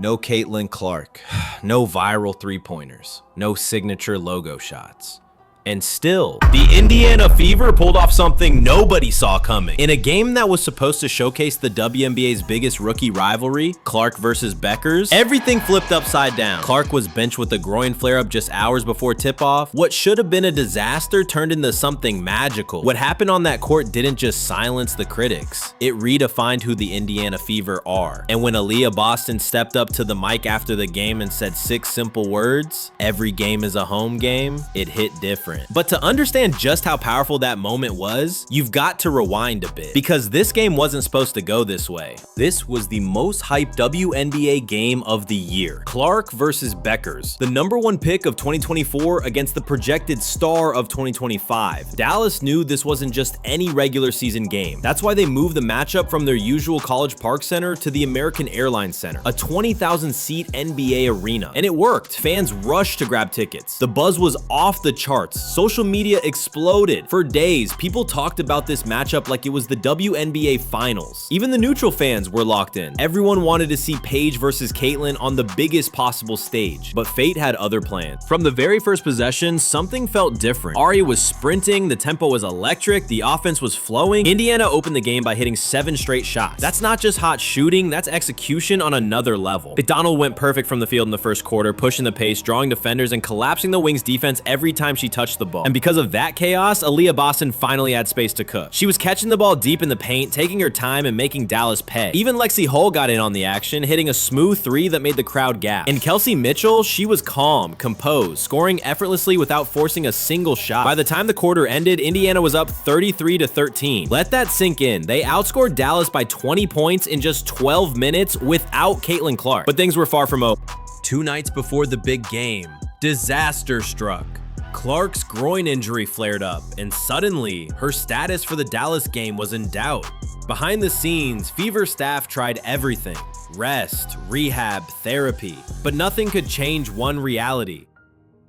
No Caitlin Clark, no viral three-pointers, no signature logo shots. And still, the Indiana Fever pulled off something nobody saw coming. In a game that was supposed to showcase the WNBA's biggest rookie rivalry, Clark versus Bueckers, everything flipped upside down. Clark was benched with a groin flare-up just hours before tip-off. What should have been a disaster turned into something magical. What happened on that court didn't just silence the critics. It redefined who the Indiana Fever are. And when Aaliyah Boston stepped up to the mic after the game and said 6 simple words, "Every game is a home game," it hit different. But to understand just how powerful that moment was, you've got to rewind a bit, because this game wasn't supposed to go this way. This was the most hyped WNBA game of the year. Clark versus Bueckers, the #1 pick of 2024 against the projected star of 2025. Dallas knew this wasn't just any regular season game. That's why they moved the matchup from their usual College Park Center to the American Airlines Center, a 20,000 seat NBA arena. And it worked. Fans rushed to grab tickets. The buzz was off the charts. Social media exploded. For days, people talked about this matchup like it was the WNBA Finals. Even the neutral fans were locked in. Everyone wanted to see Paige versus Caitlin on the biggest possible stage, but fate had other plans. From the very first possession, something felt different. Ari was sprinting, the tempo was electric, the offense was flowing. Indiana opened the game by hitting 7 straight shots. That's not just hot shooting, that's execution on another level. McDonald went perfect from the field in the first quarter, pushing the pace, drawing defenders, and collapsing the Wings defense every time she touched the ball. And because of that chaos, Aaliyah Boston finally had space to cook. She was catching the ball deep in the paint, taking her time and making Dallas pay. Even Lexi Hull got in on the action, hitting a smooth 3 that made the crowd gasp. And Kelsey Mitchell, she was calm, composed, scoring effortlessly without forcing a single shot. By the time the quarter ended, Indiana was up 33-13. Let that sink in. They outscored Dallas by 20 points in just 12 minutes without Caitlin Clark. But things were far from over. 2 nights before the big game, disaster struck. Clark's groin injury flared up, and suddenly, her status for the Dallas game was in doubt. Behind the scenes, Fever staff tried everything: rest, rehab, therapy, but nothing could change one reality.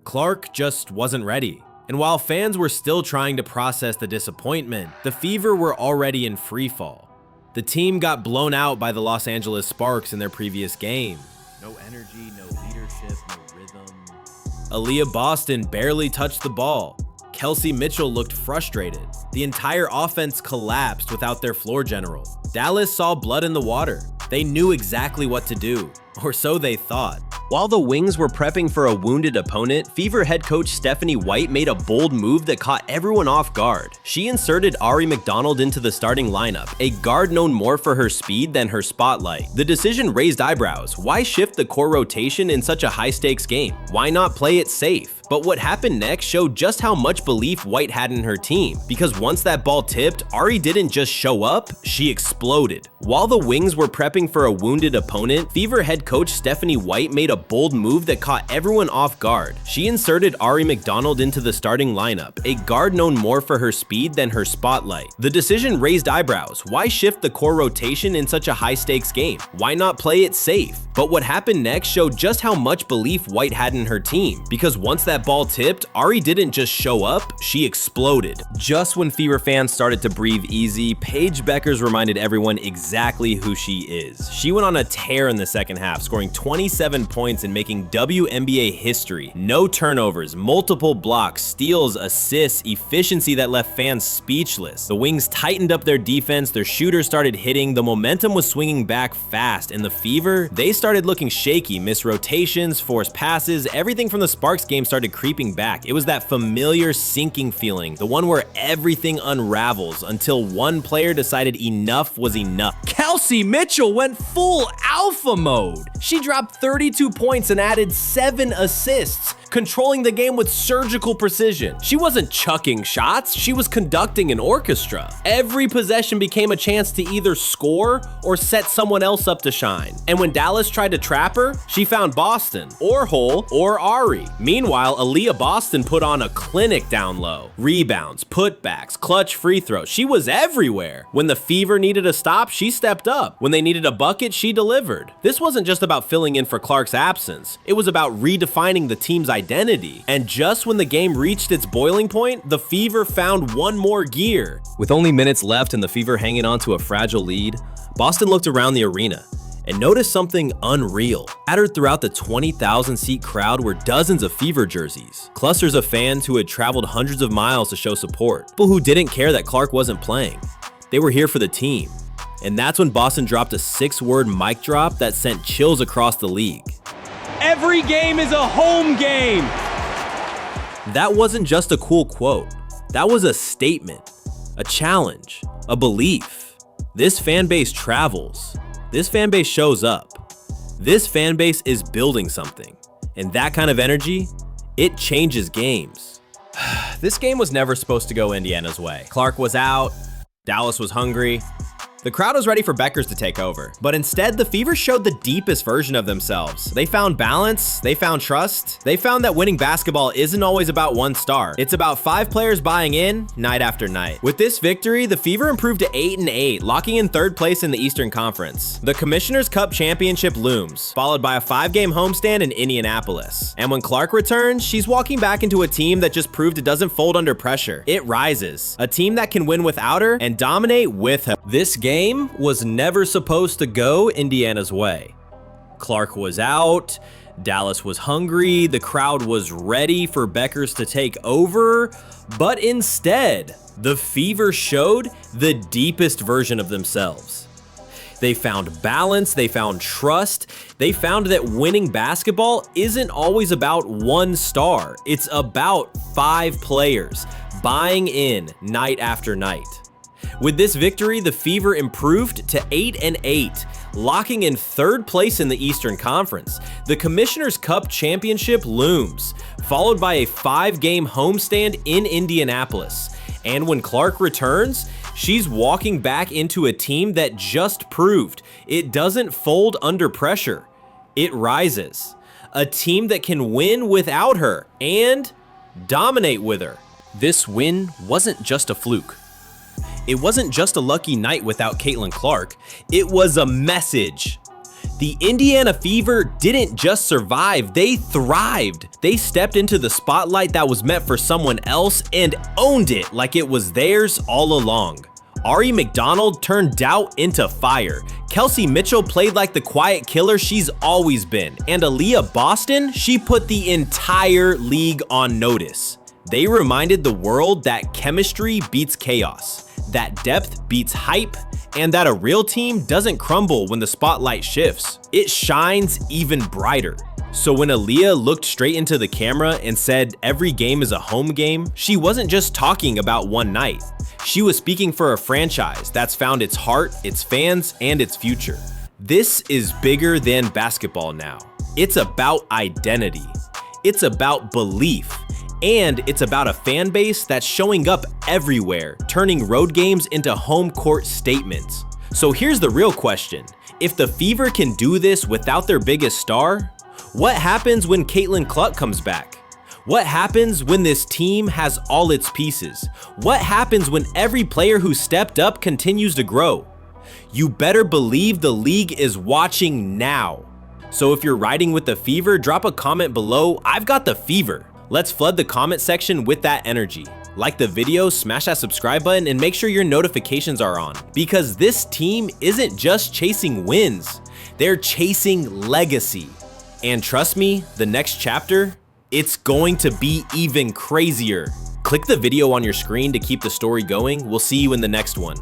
Clark just wasn't ready. And while fans were still trying to process the disappointment, the Fever were already in freefall. The team got blown out by the Los Angeles Sparks in their previous game. No energy, no leadership, no rhythm. Aaliyah Boston barely touched the ball. Kelsey Mitchell looked frustrated. The entire offense collapsed without their floor general. Dallas saw blood in the water. They knew exactly what to do, or so they thought. While the Wings were prepping for a wounded opponent, Fever head coach Stephanie White made a bold move that caught everyone off guard. She inserted Ari McDonald into the starting lineup, a guard known more for her speed than her spotlight. The decision raised eyebrows. Why shift the core rotation in such a high-stakes game? Why not play it safe? But what happened next showed just how much belief White had in her team, because once that ball tipped, Ari didn't just show up, she exploded. While the Wings were prepping for a wounded opponent, Fever head coach Stephanie White made a bold move that caught everyone off guard. She inserted Ari McDonald into the starting lineup, a guard known more for her speed than her spotlight. The decision raised eyebrows. Why shift the core rotation in such a high-stakes game? Why not play it safe? But what happened next showed just how much belief White had in her team, because once that ball tipped, Ari didn't just show up, she exploded. Just when Fever fans started to breathe easy, Paige Bueckers reminded everyone exactly who she is. She went on a tear in the second half, scoring 27 points and making WNBA history. No turnovers, multiple blocks, steals, assists, efficiency that left fans speechless. The Wings tightened up their defense, their shooters started hitting, the momentum was swinging back fast, and the Fever, they started looking shaky, missed rotations, forced passes, everything from the Sparks game started creeping back. It was that familiar sinking feeling, the one where everything unravels until one player decided enough was enough. Kelsey Mitchell went full alpha mode. She dropped 32 points and added 7 assists, controlling the game with surgical precision. She wasn't chucking shots, she was conducting an orchestra. Every possession became a chance to either score or set someone else up to shine. And when Dallas tried to trap her, she found Boston, or Hull, or Ari. Meanwhile, Aaliyah Boston put on a clinic down low. Rebounds, putbacks, clutch free throws. She was everywhere. When the Fever needed a stop, she stepped up. When they needed a bucket, she delivered. This wasn't just about filling in for Clark's absence. It was about redefining the team's identity. And just when the game reached its boiling point, the Fever found one more gear. With only minutes left and the Fever hanging on to a fragile lead, Boston looked around the arena. And notice something unreal. Scattered throughout the 20,000-seat crowd were dozens of Fever jerseys, clusters of fans who had traveled hundreds of miles to show support, people who didn't care that Clark wasn't playing. They were here for the team. And that's when Boston dropped a 6-word mic drop that sent chills across the league. Every game is a home game. That wasn't just a cool quote. That was a statement, a challenge, a belief. This fan base travels. This fan base shows up. This fan base is building something. And that kind of energy, it changes games. This game was never supposed to go Indiana's way. Clark was out. Dallas was hungry. The crowd was ready for Bueckers to take over, but instead the Fever showed the deepest version of themselves. They found balance, they found trust, they found that winning basketball isn't always about one star. It's about 5 players buying in night after night. With this victory, the Fever improved to 8-8, locking in 3rd place in the Eastern Conference. The Commissioner's Cup championship looms, followed by a 5-game homestand in Indianapolis. And when Clark returns, she's walking back into a team that just proved it doesn't fold under pressure. It rises. A team that can win without her and dominate with her. This game was never supposed to go Indiana's way. Clark was out, Dallas was hungry, the crowd was ready for Bueckers to take over, but instead, the Fever showed the deepest version of themselves. They found balance, they found trust, they found that winning basketball isn't always about one star, it's about 5 players buying in night after night. With this victory, the Fever improved to 8-8, locking in 3rd place in the Eastern Conference. The Commissioner's Cup championship looms, followed by a 5-game homestand in Indianapolis. And when Clark returns, she's walking back into a team that just proved it doesn't fold under pressure. It rises. A team that can win without her and dominate with her. This win wasn't just a fluke. It wasn't just a lucky night without Caitlin Clark, it was a message. The Indiana Fever didn't just survive, they thrived. They stepped into the spotlight that was meant for someone else and owned it like it was theirs all along. Ari McDonald turned doubt into fire. Kelsey Mitchell played like the quiet killer she's always been. And Aaliyah Boston, she put the entire league on notice. They reminded the world that chemistry beats chaos, that depth beats hype, and that a real team doesn't crumble when the spotlight shifts. It shines even brighter. So when Aaliyah looked straight into the camera and said every game is a home game, she wasn't just talking about one night. She was speaking for a franchise that's found its heart, its fans, and its future. This is bigger than basketball now. It's about identity. It's about belief. And it's about a fan base that's showing up everywhere, turning road games into home court statements. So here's the real question. If the Fever can do this without their biggest star, what happens when Caitlin Clark comes back? What happens when this team has all its pieces? What happens when every player who stepped up continues to grow? You better believe the league is watching now. So if you're riding with the Fever, drop a comment below, I've got the Fever. Let's flood the comment section with that energy. Like the video, smash that subscribe button, and make sure your notifications are on. Because this team isn't just chasing wins, they're chasing legacy. And trust me, the next chapter, it's going to be even crazier. Click the video on your screen to keep the story going. We'll see you in the next one.